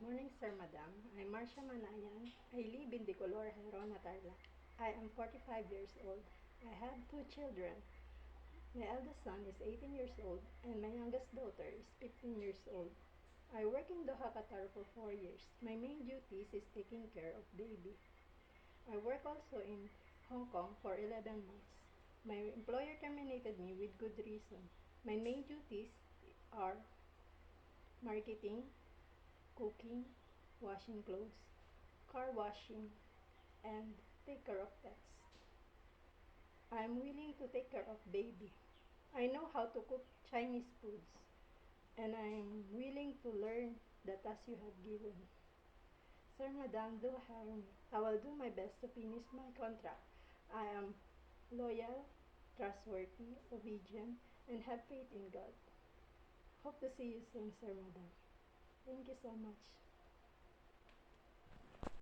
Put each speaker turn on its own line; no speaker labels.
Good morning, Sir, Madam. I'm Marcia Manayan. I live in Dicolor, Herona, Tarlac. I am 45 years old. I have two children. My eldest son is 18 years old and my youngest daughter is 15 years old. I work in Doha, Qatar for 4 years. My main duties is taking care of baby. I work also in Hong Kong for 11 months. My employer terminated me with good reason. My main duties are marketing, cooking, washing clothes, car washing, and take care of pets. I am willing to take care of baby. I know how to cook Chinese foods, and I am willing to learn the task you have given. Sir, Madam, do hire me. I will do my best to finish my contract. I am loyal, trustworthy, obedient, and have faith in God. Hope to see you soon, Sir, Madam. Thank you so much.